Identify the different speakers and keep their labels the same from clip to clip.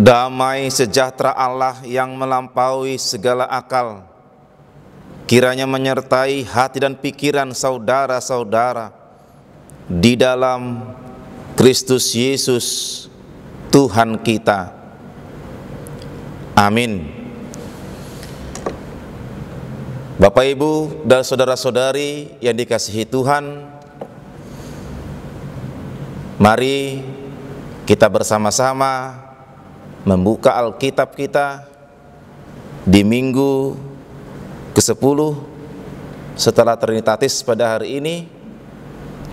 Speaker 1: Damai sejahtera Allah yang melampaui segala akal kiranya menyertai hati dan pikiran saudara-saudara di dalam Kristus Yesus Tuhan kita. Amin. Bapak, Ibu, dan saudara-saudari yang dikasihi Tuhan, mari kita bersama-sama membuka Alkitab kita di minggu ke-10 setelah Trinitatis pada hari ini.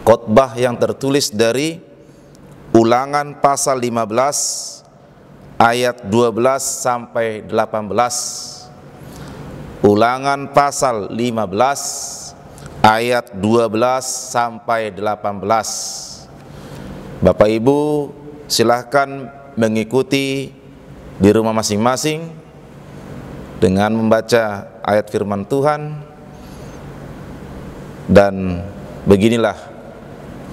Speaker 1: Khotbah yang tertulis dari Ulangan pasal 15 ayat 12 sampai 18. Ulangan pasal 15 ayat 12 sampai 18. Bapak Ibu silahkan mengikuti di rumah masing-masing dengan membaca ayat firman Tuhan, dan beginilah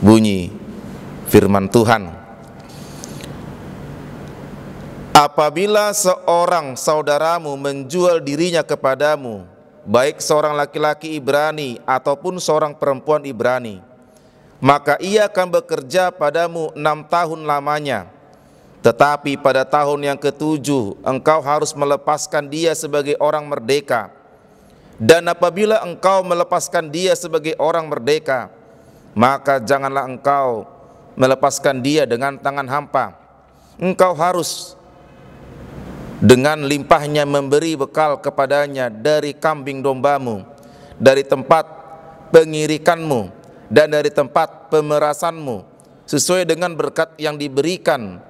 Speaker 1: bunyi firman Tuhan. Apabila seorang saudaramu menjual dirinya kepadamu, baik seorang laki-laki Ibrani ataupun seorang perempuan Ibrani, maka ia akan bekerja padamu 6 tahun lamanya. Tetapi pada tahun yang ke-7 engkau harus melepaskan dia sebagai orang merdeka. Dan apabila engkau melepaskan dia sebagai orang merdeka, maka janganlah engkau melepaskan dia dengan tangan hampa. Engkau harus dengan limpahnya memberi bekal kepadanya dari kambing dombamu, dari tempat pengirikanmu, dan dari tempat pemerasanmu, sesuai dengan berkat yang diberikan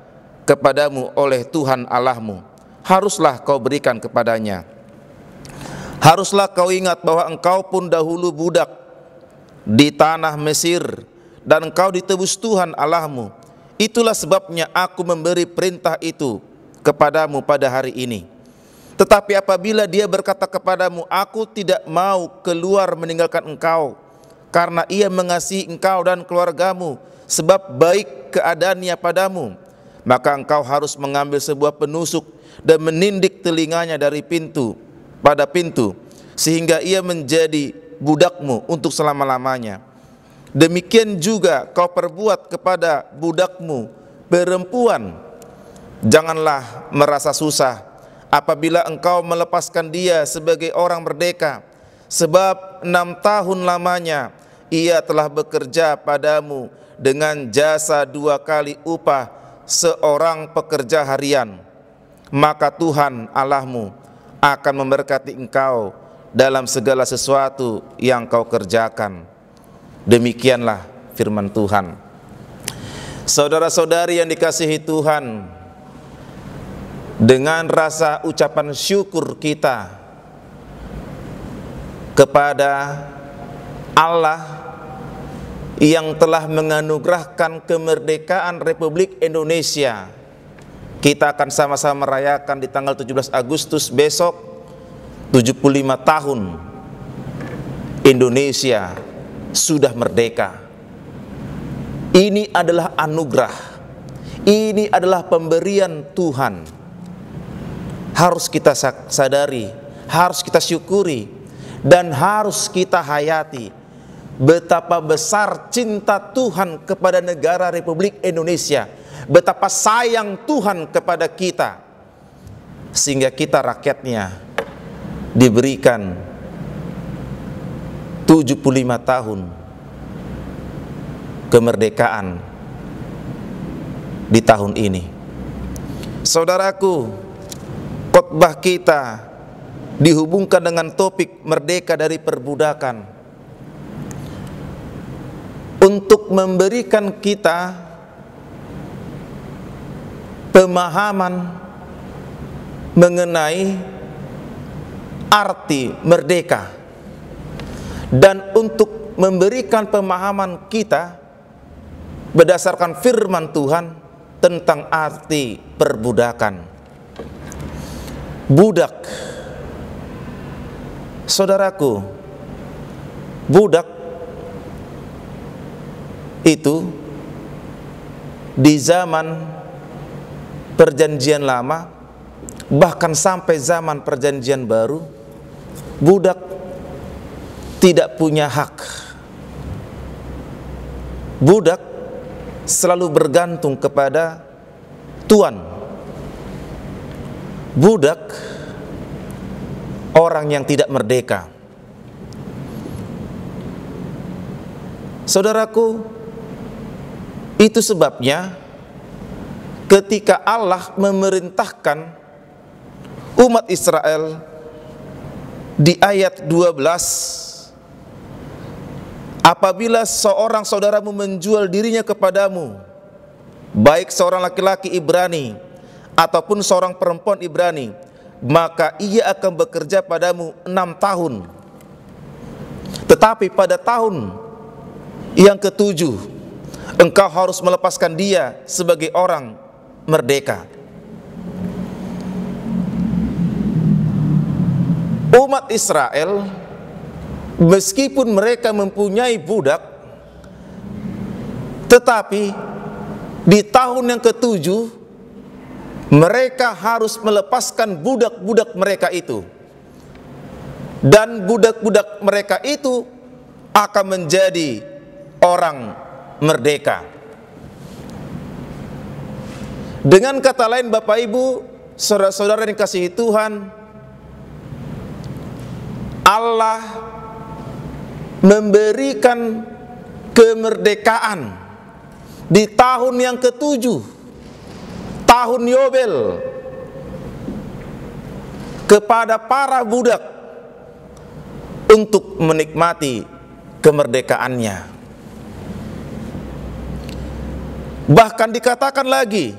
Speaker 1: kepadamu oleh Tuhan Allahmu. Haruslah kau berikan kepadanya. Haruslah kau ingat bahwa engkau pun dahulu budak di tanah Mesir, dan engkau ditebus Tuhan Allahmu. Itulah sebabnya aku memberi perintah itu kepadamu pada hari ini. Tetapi apabila dia berkata kepadamu, aku tidak mau keluar meninggalkan engkau, karena ia mengasihi engkau dan keluargamu, sebab baik keadaannya padamu, maka engkau harus mengambil sebuah penusuk dan menindik telinganya dari pintu pada pintu, sehingga ia menjadi budakmu untuk selama-lamanya. Demikian juga kau perbuat kepada budakmu perempuan. Janganlah merasa susah apabila engkau melepaskan dia sebagai orang merdeka, sebab 6 tahun lamanya ia telah bekerja padamu dengan jasa 2 kali upah seorang pekerja harian. Maka Tuhan Allahmu akan memberkati engkau dalam segala sesuatu yang kau kerjakan. Demikianlah firman Tuhan. Saudara-saudari yang dikasihi Tuhan, dengan rasa ucapan syukur kita kepada Allah yang telah menganugerahkan kemerdekaan Republik Indonesia, kita akan sama-sama merayakan di tanggal 17 Agustus besok 75 tahun Indonesia sudah merdeka. Ini adalah anugerah, ini adalah pemberian Tuhan. Harus kita sadari, harus kita syukuri, dan harus kita hayati betapa besar cinta Tuhan kepada negara Republik Indonesia, betapa sayang Tuhan kepada kita, sehingga kita rakyatnya diberikan 75 tahun kemerdekaan di tahun ini. Saudaraku, khotbah kita dihubungkan dengan topik merdeka dari perbudakan, untuk memberikan kita pemahaman mengenai arti merdeka, dan untuk memberikan pemahaman kita berdasarkan firman Tuhan tentang arti perbudakan. Budak, saudaraku, budak itu di zaman Perjanjian Lama, bahkan sampai zaman Perjanjian Baru, budak tidak punya hak. Budak selalu bergantung kepada tuan. Budak orang yang tidak merdeka. Saudaraku, itu sebabnya ketika Allah memerintahkan umat Israel di ayat 12, apabila seorang saudaramu menjual dirinya kepadamu, baik seorang laki-laki Ibrani ataupun seorang perempuan Ibrani, maka ia akan bekerja padamu 6 tahun. Tetapi pada tahun yang ketujuh, engkau harus melepaskan dia sebagai orang merdeka. Umat Israel, meskipun mereka mempunyai budak, tetapi di tahun yang ketujuh mereka harus melepaskan budak-budak mereka itu, dan budak-budak mereka itu akan menjadi orang merdeka. Dengan kata lain, Bapak Ibu, saudara-saudara yang dikasihi Tuhan, Allah memberikan kemerdekaan di tahun yang ketujuh, tahun Yobel, kepada para budak untuk menikmati kemerdekaannya. Bahkan dikatakan lagi,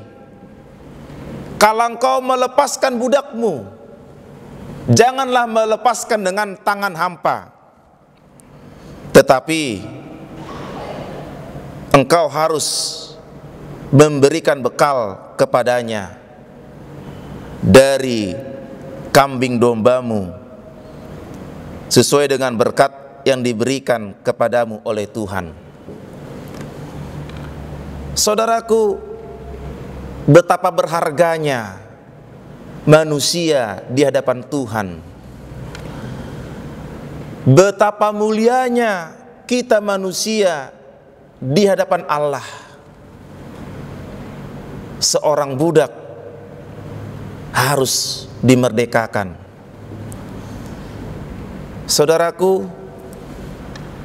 Speaker 1: kalau engkau melepaskan budakmu, janganlah melepaskan dengan tangan hampa, tetapi engkau harus memberikan bekal kepadanya dari kambing dombamu, sesuai dengan berkat yang diberikan kepadamu oleh Tuhan. Saudaraku, betapa berharganya manusia di hadapan Tuhan. Betapa mulianya kita manusia di hadapan Allah. Seorang budak harus dimerdekakan. Saudaraku,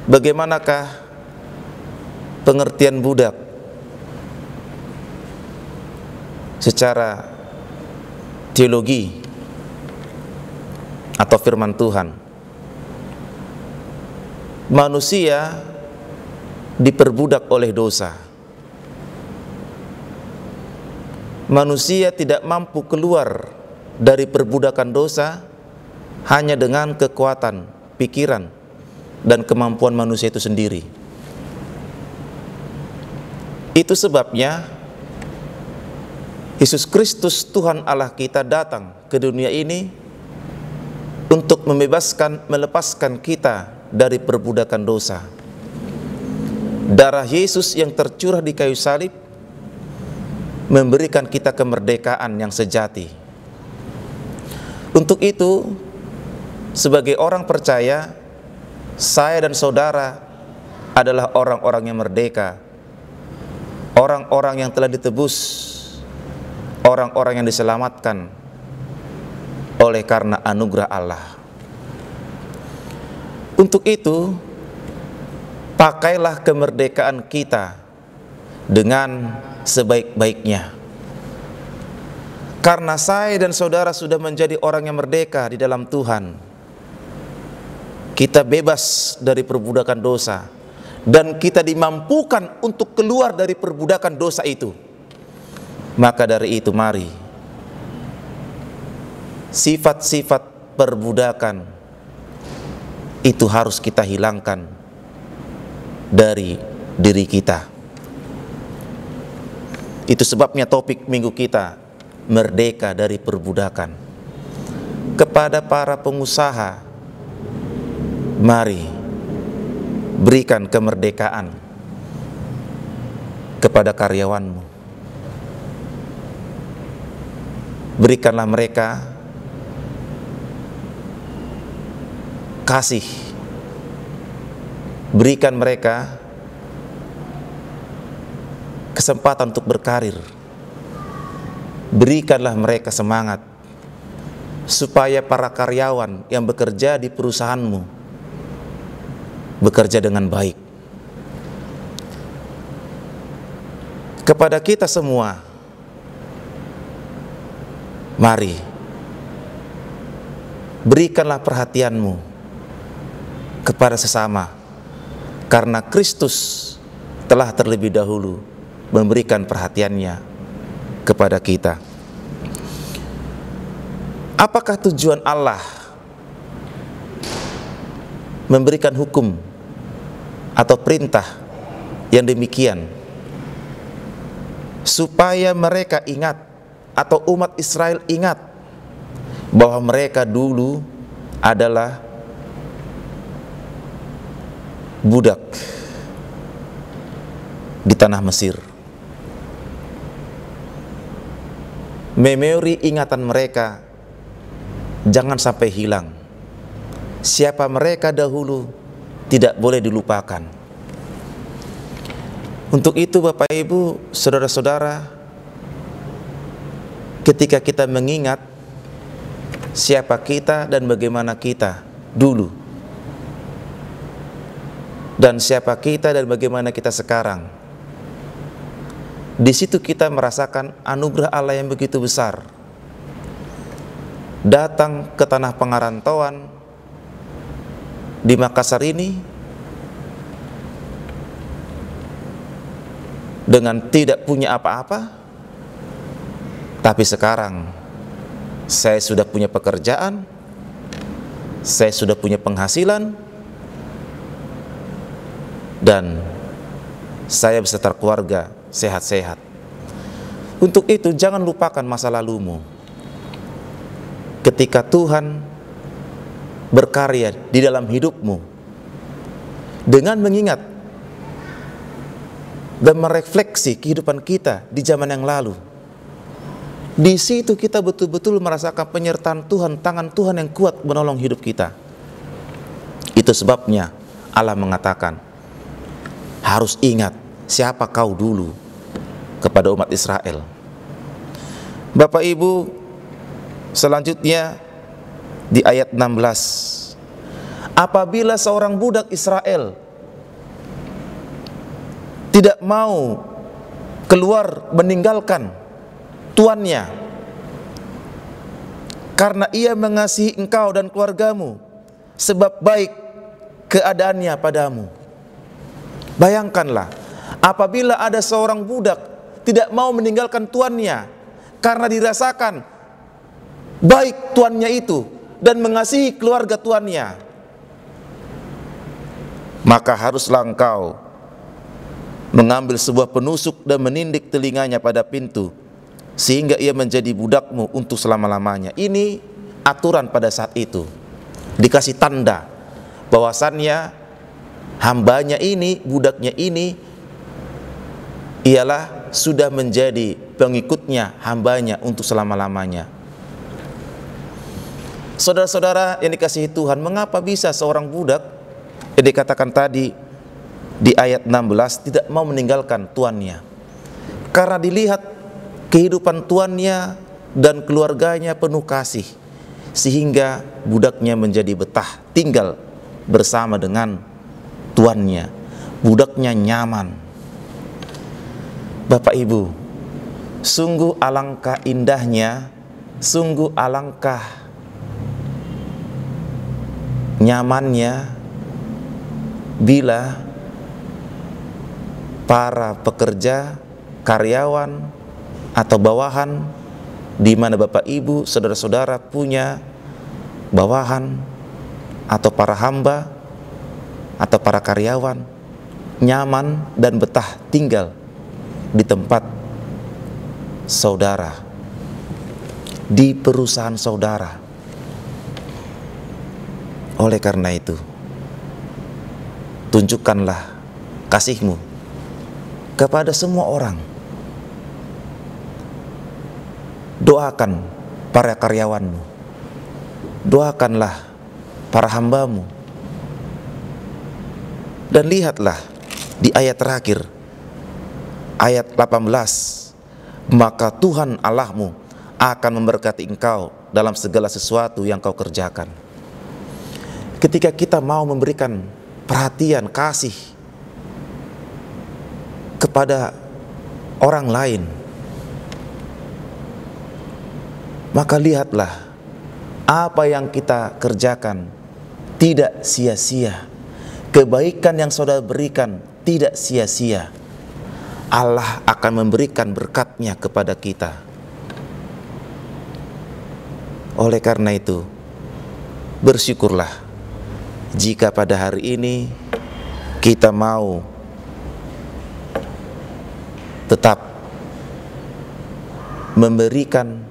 Speaker 1: bagaimanakah pengertian budak secara teologi atau firman Tuhan? Manusia diperbudak oleh dosa. Manusia tidak mampu keluar dari perbudakan dosa hanya dengan kekuatan pikiran dan kemampuan manusia itu sendiri. Itu sebabnya Yesus Kristus Tuhan Allah kita datang ke dunia ini untuk melepaskan kita dari perbudakan dosa. Darah Yesus yang tercurah di kayu salib memberikan kita kemerdekaan yang sejati. Untuk itu, sebagai orang percaya, saya dan saudara adalah orang-orang yang merdeka, orang-orang yang telah ditebus, orang-orang yang diselamatkan oleh karena anugerah Allah. Untuk itu, pakailah kemerdekaan kita dengan sebaik-baiknya. Karena saya dan saudara sudah menjadi orang yang merdeka di dalam Tuhan. Kita bebas dari perbudakan dosa, dan kita dimampukan untuk keluar dari perbudakan dosa itu. Maka dari itu, mari sifat-sifat perbudakan itu harus kita hilangkan dari diri kita. Itu sebabnya topik minggu kita, merdeka dari perbudakan. Kepada para pengusaha, mari berikan kemerdekaan kepada karyawanmu. Berikanlah mereka kasih, berikan mereka kesempatan untuk berkarir, berikanlah mereka semangat supaya para karyawan yang bekerja di perusahaanmu bekerja dengan baik. Kepada kita semua, mari berikanlah perhatianmu kepada sesama, karena Kristus telah terlebih dahulu memberikan perhatiannya kepada kita. Apakah tujuan Allah memberikan hukum atau perintah yang demikian? Supaya mereka ingat, atau umat Israel ingat, bahwa mereka dulu adalah budak di tanah Mesir. Memori ingatan mereka jangan sampai hilang. Siapa mereka dahulu tidak boleh dilupakan. Untuk itu Bapak Ibu, saudara-saudara, ketika kita mengingat siapa kita dan bagaimana kita dulu, dan siapa kita dan bagaimana kita sekarang, di situ kita merasakan anugerah Allah yang begitu besar. Datang ke tanah pengarantauan di Makassar ini dengan tidak punya apa-apa, tapi sekarang saya sudah punya pekerjaan, saya sudah punya penghasilan, dan saya beserta keluarga sehat-sehat. Untuk itu jangan lupakan masa lalumu. Ketika Tuhan berkarya di dalam hidupmu, dengan mengingat dan merefleksi kehidupan kita di zaman yang lalu, di situ kita betul-betul merasakan penyertaan Tuhan, tangan Tuhan yang kuat menolong hidup kita. Itu sebabnya Allah mengatakan, harus ingat siapa kau dulu kepada umat Israel. Bapak Ibu, selanjutnya di ayat 16, apabila seorang budak Israel tidak mau keluar meninggalkan tuannya karena ia mengasihi engkau dan keluargamu, sebab baik keadaannya padamu. Bayangkanlah, apabila ada seorang budak tidak mau meninggalkan tuannya karena dirasakan baik tuannya itu dan mengasihi keluarga tuannya, maka haruslah engkau mengambil sebuah penusuk dan menindik telinganya pada pintu, sehingga ia menjadi budakmu untuk selama-lamanya. Ini aturan pada saat itu. Dikasih tanda bahwasannya hambanya ini, budaknya ini, ialah sudah menjadi pengikutnya, hambanya untuk selama-lamanya. Saudara-saudara yang dikasihi Tuhan, mengapa bisa seorang budak yang dikatakan tadi di ayat 16 tidak mau meninggalkan tuannya? Karena dilihat kehidupan tuannya dan keluarganya penuh kasih, sehingga budaknya menjadi betah tinggal bersama dengan tuannya. Budaknya nyaman. Bapak Ibu, sungguh alangkah indahnya, sungguh alangkah nyamannya bila para pekerja, karyawan atau bawahan, di mana Bapak Ibu, saudara-saudara punya bawahan atau para hamba atau para karyawan, nyaman dan betah tinggal di tempat saudara, di perusahaan saudara. Oleh karena itu, tunjukkanlah kasihmu kepada semua orang. Doakan para karyawanmu, doakanlah para hambamu. Dan lihatlah di ayat terakhir, ayat 18, maka Tuhan Allahmu akan memberkati engkau dalam segala sesuatu yang kau kerjakan. Ketika kita mau memberikan perhatian, kasih kepada orang lain, maka lihatlah apa yang kita kerjakan tidak sia-sia. Kebaikan yang saudara berikan tidak sia-sia. Allah akan memberikan berkat-Nya kepada kita. Oleh karena itu, bersyukurlah jika pada hari ini kita mau tetap memberikan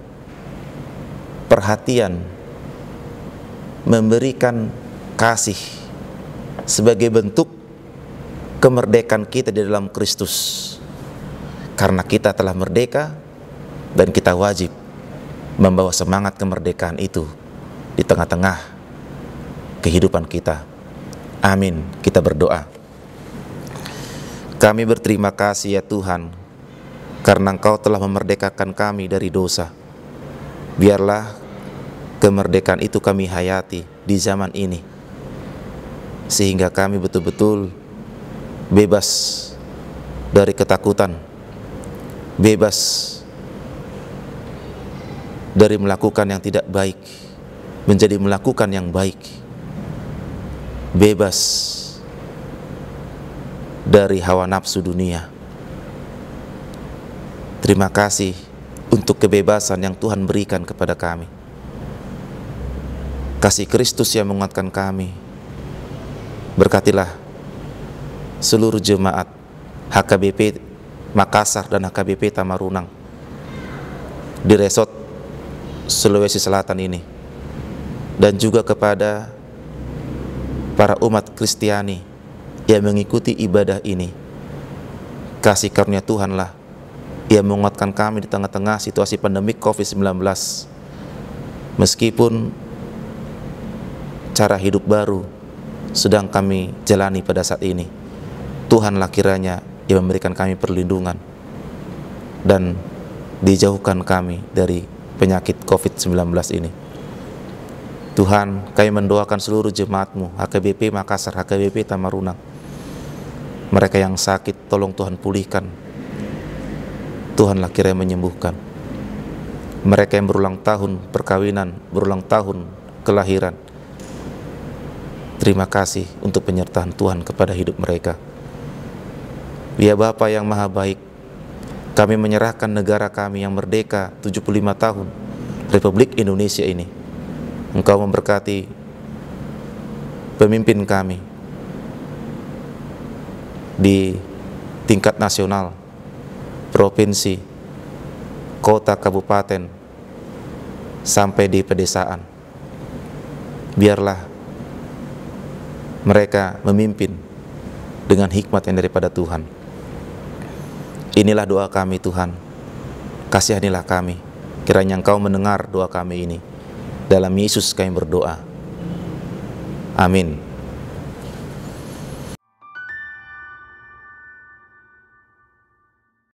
Speaker 1: perhatian, memberikan kasih sebagai bentuk kemerdekaan kita di dalam Kristus. Karena kita telah merdeka dan kita wajib membawa semangat kemerdekaan itu di tengah-tengah kehidupan kita. Amin. Kita berdoa. Kami berterima kasih ya Tuhan, karena Engkau telah memerdekakan kami dari dosa. Biarlah kemerdekaan itu kami hayati di zaman ini, sehingga kami betul-betul bebas dari ketakutan, bebas dari melakukan yang tidak baik, menjadi melakukan yang baik, bebas dari hawa nafsu dunia. Terima kasih untuk kebebasan yang Tuhan berikan kepada kami. Kasih Kristus yang menguatkan kami. Berkatilah seluruh jemaat HKBP Makassar dan HKBP Tamarunang di resort Sulawesi Selatan ini, dan juga kepada para umat Kristiani yang mengikuti ibadah ini. Kasih karunia Tuhanlah yang menguatkan kami di tengah-tengah situasi pandemik COVID-19. Meskipun cara hidup baru sedang kami jalani pada saat ini, Tuhanlah kiranya yang memberikan kami perlindungan dan dijauhkan kami dari penyakit COVID-19 ini. Tuhan, kami mendoakan seluruh jemaat-Mu, HKBP Makassar, HKBP Tamarunang. Mereka yang sakit, tolong Tuhan pulihkan. Tuhanlah kiranya menyembuhkan. Mereka yang berulang tahun perkawinan, berulang tahun kelahiran, terima kasih untuk penyertaan Tuhan kepada hidup mereka. Ya Bapa yang Maha Baik, kami menyerahkan negara kami yang merdeka 75 tahun, Republik Indonesia ini. Engkau memberkati pemimpin kami di tingkat nasional, provinsi, kota, kabupaten, sampai di pedesaan. Biarlah mereka memimpin dengan hikmat yang daripada Tuhan. Inilah doa kami Tuhan, kasihanilah kami, kiranya Engkau mendengar doa kami ini. Dalam Yesus kami berdoa. Amin.